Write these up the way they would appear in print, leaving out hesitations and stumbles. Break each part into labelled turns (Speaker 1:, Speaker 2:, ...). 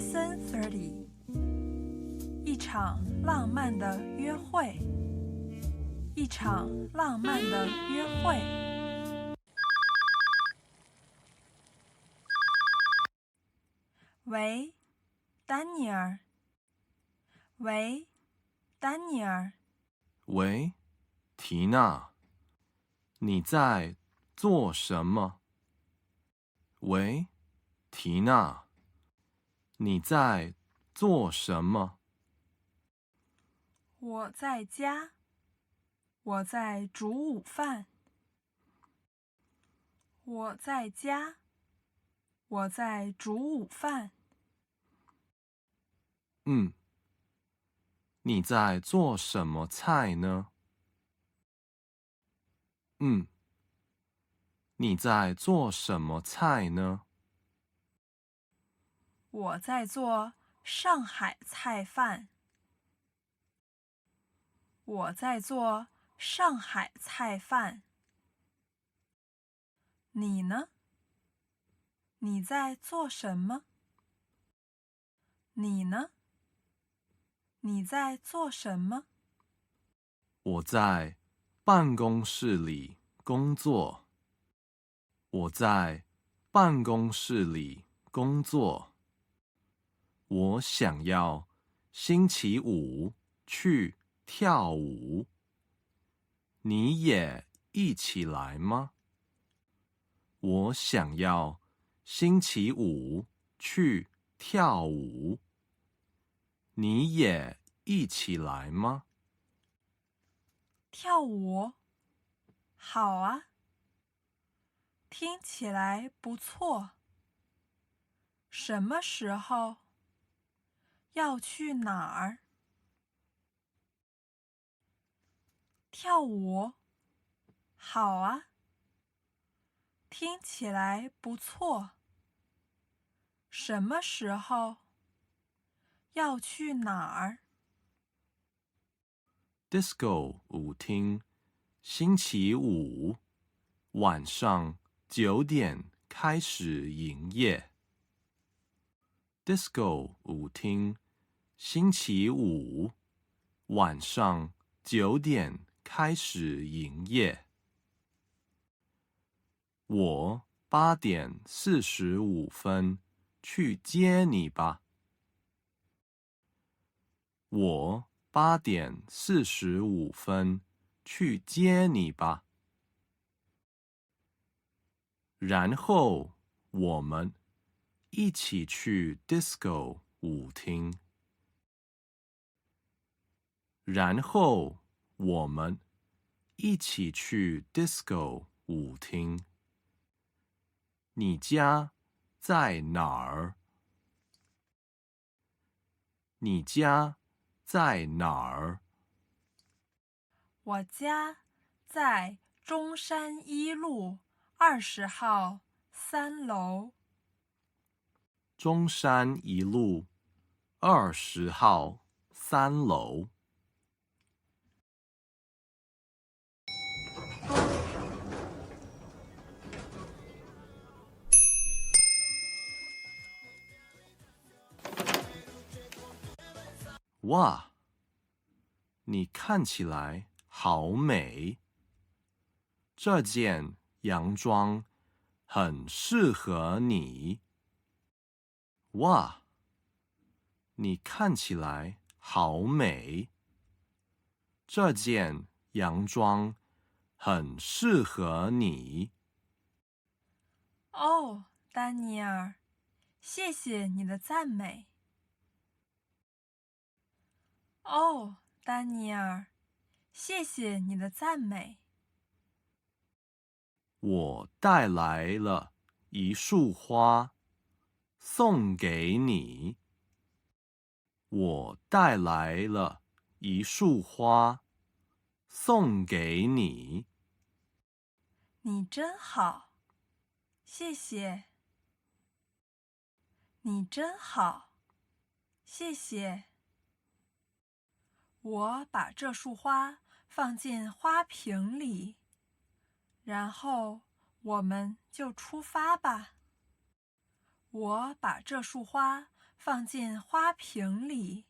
Speaker 1: Lesson 30，一场浪漫的约会，一场浪漫的约会。喂，丹尼尔。喂，丹尼尔。
Speaker 2: 喂，缇娜，你在做什么？喂，缇娜，你在做什么？
Speaker 1: 我在家，我在煮午饭。我在家，我在煮午饭。
Speaker 2: 你在做什么菜呢？你在做什么菜呢？
Speaker 1: 我在做上海菜饭。我在做上海菜饭。你呢？你在做什么？你呢？你在做什么？
Speaker 2: 我在办公室里工作。我在办公室里工作。我想要星期五去跳舞。你也一起来吗？我想要星期五去跳舞。你也一起来吗？
Speaker 1: 跳舞？好啊，听起来不错。什么时候？要去哪儿？跳舞？好啊，听起来不错。什么时候？要去哪儿？
Speaker 2: Disco 舞厅，星期五晚上9点开始营业。Disco 舞厅，星期五晚上9点开始营业。我8点45分去接你吧。我8点45分去接你吧。然后我们一起去 disco 舞厅。然后我们一起去 disco 舞厅。你家在哪儿？你家在哪儿？
Speaker 1: 我家在中山一路20号3楼。
Speaker 2: 中山一路20号3楼。哇，你看起来好美！这件洋装很适合你。哇，你看起来好美！这件洋装很适合你。
Speaker 1: 哦，丹尼尔，谢谢你的赞美。哦，丹尼尔，谢谢你的赞美。
Speaker 2: 我带来了一束花，送给你。我带来了一束花，送给你。
Speaker 1: 你真好，谢谢。你真好，谢谢。我把这束花放进花瓶里，然后我们就出发吧。我把这束花放进花瓶里，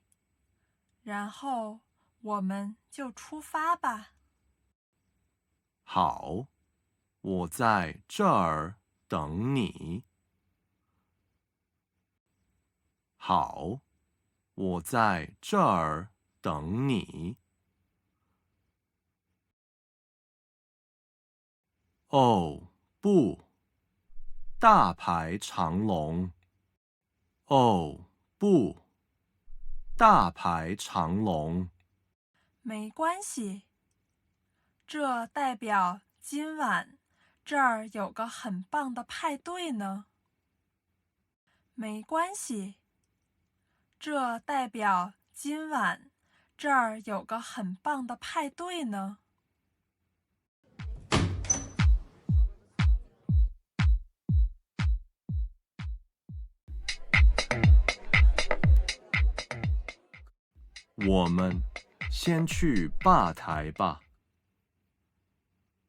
Speaker 1: 然后我们就出发吧。
Speaker 2: 好，我在这儿等你。好，我在这儿等你。哦，不，大排长龙。哦，不，大排长龙。
Speaker 1: 没关系，这代表今晚这儿有个很棒的派对呢。没关系，这代表今晚这儿有个很棒的派对呢。
Speaker 2: 我们先去吧台吧。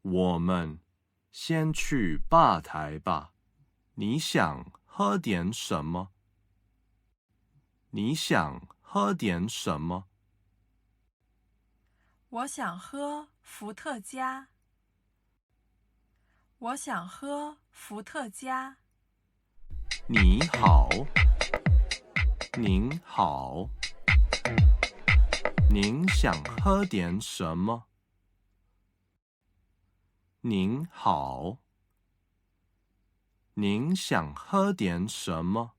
Speaker 2: 我们先去吧台吧。你想喝点什么？你想喝点什么？
Speaker 1: 我想喝伏特加。我想喝伏特加。
Speaker 2: 你好，您好，您想喝点什么？您好，您想喝点什么？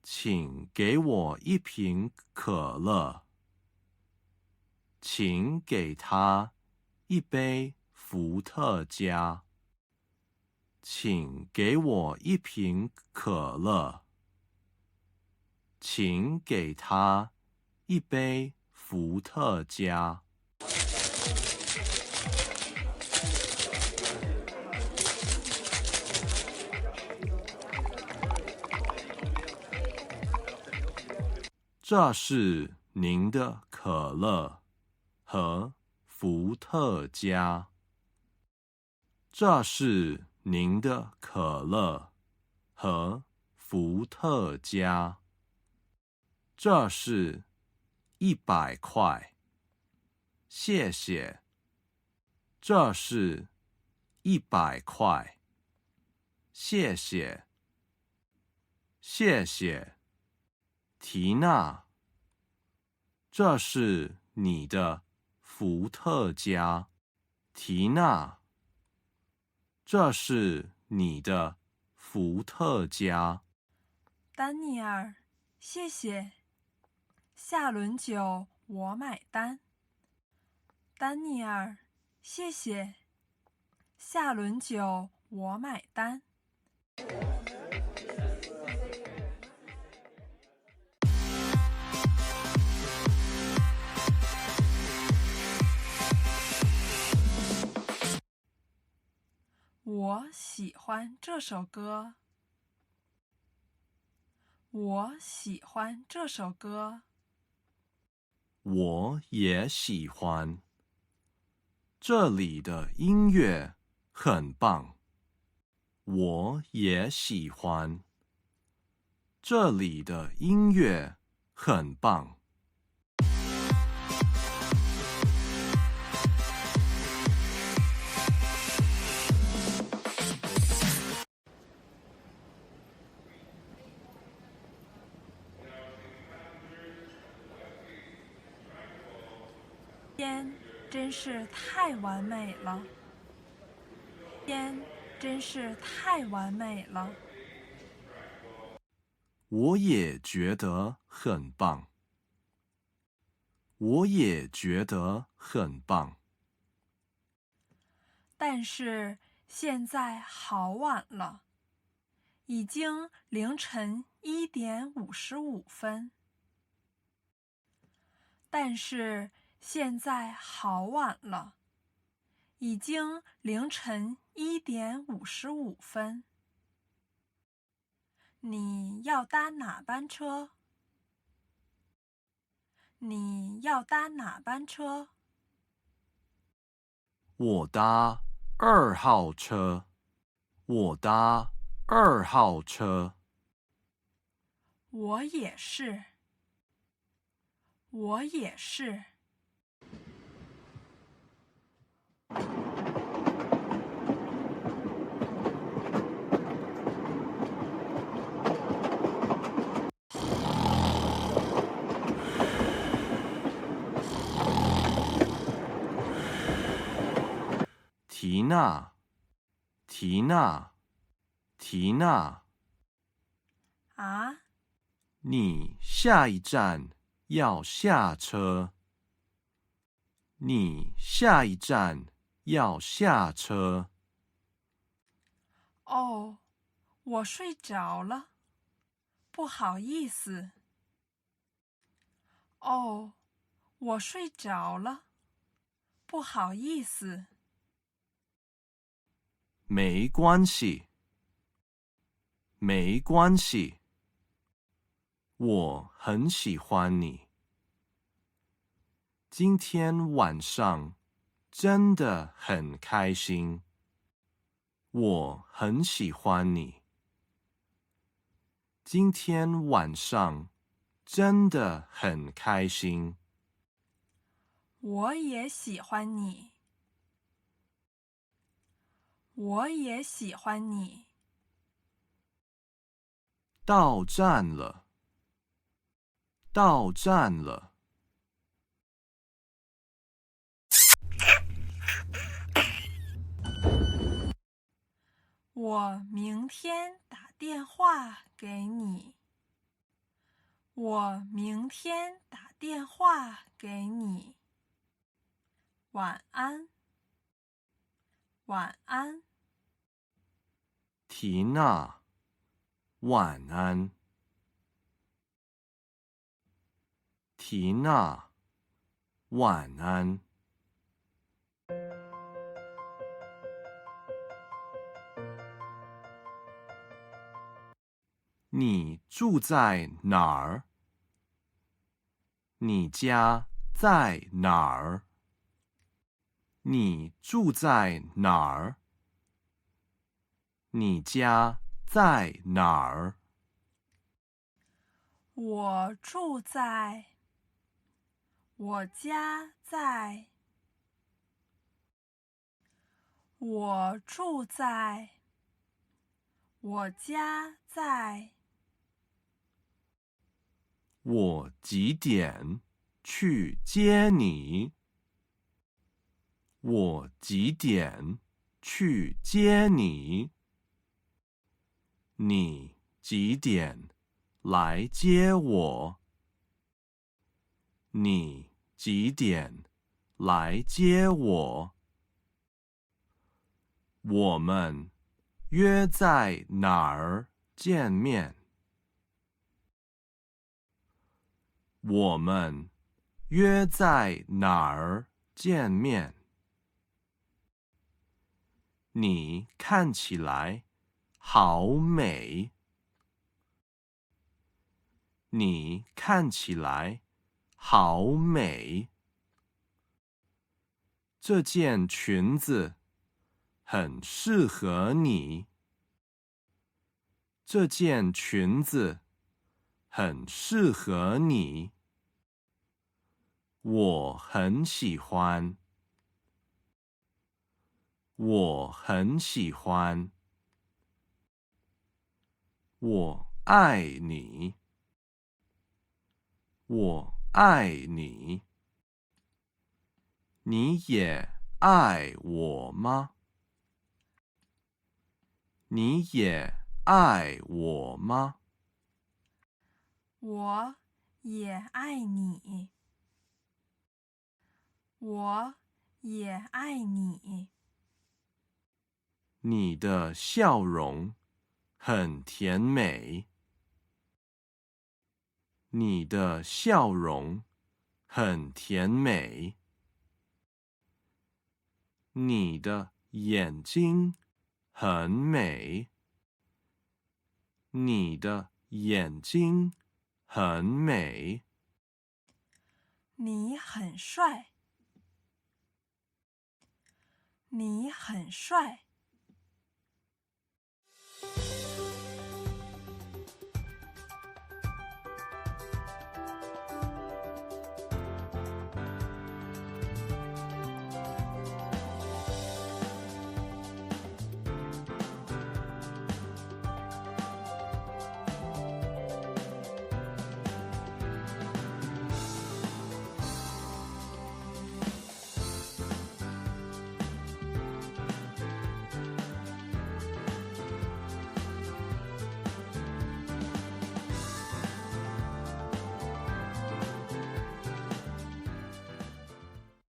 Speaker 2: 请给我一瓶可乐。请给他一杯伏特加。请给我一瓶可乐。请给他一杯伏特加。这是您的可乐和伏特加。这是您的可乐和伏特加。这是100块。谢谢。这是100块。谢谢。谢谢。缇娜，这是你的伏特加。缇娜，这是你的伏特加。
Speaker 1: 丹尼尔，谢谢。下轮酒我买单。丹尼尔，谢谢。下轮酒我买单。我喜欢这首歌。我喜欢这首歌。
Speaker 2: 我也喜欢。这里的音乐很棒。我也喜欢。这里的音乐很棒。
Speaker 1: 天真是太完美了。天真是太完美了。
Speaker 2: 我也觉得很棒。我也觉得很棒。
Speaker 1: 但是现在好晚了，已经凌晨1点55分。但是现在好晚了，已经凌晨1点55分。你要搭哪班车？你要搭哪班车？
Speaker 2: 我搭2号车。我搭2号车。
Speaker 1: 我也是。我也是。
Speaker 2: 缇娜，缇娜，缇娜，
Speaker 1: 啊，
Speaker 2: 你下一站要下车。你下一站要下车。
Speaker 1: 哦，我睡着了，不好意思。哦，我睡着了，不好意思。
Speaker 2: 没关系，没关系，我很喜欢你。今天晚上真的很开心，我很喜欢你。今天晚上真的很开心。
Speaker 1: 我也喜欢你。我也喜欢你。
Speaker 2: 到站了，到站了。
Speaker 1: 我明天打电话给你。我明天打电话给你。晚安。晚安。
Speaker 2: 缇娜，晚安。缇娜，晚安。你住在哪儿？你家在哪儿？你住在哪儿？你家在哪儿？
Speaker 1: 我住在。我家在。我住在。我家在。
Speaker 2: 我几点去接你？我几点去接你？你几点来接我？你几点来接我？我们约在哪儿见面？我们约在哪儿见面？你看起来好美。你看起来好美。这件裙子很适合你。这件裙子很适合你。我很喜欢。我很喜欢。我爱你。我爱你。你也爱我吗？你也爱我吗？
Speaker 1: 我也爱你。我也爱你。
Speaker 2: 你的笑容很甜美。你的笑容很甜美。你的眼睛很美。你的眼睛很美。
Speaker 1: 你很帅。你很帅。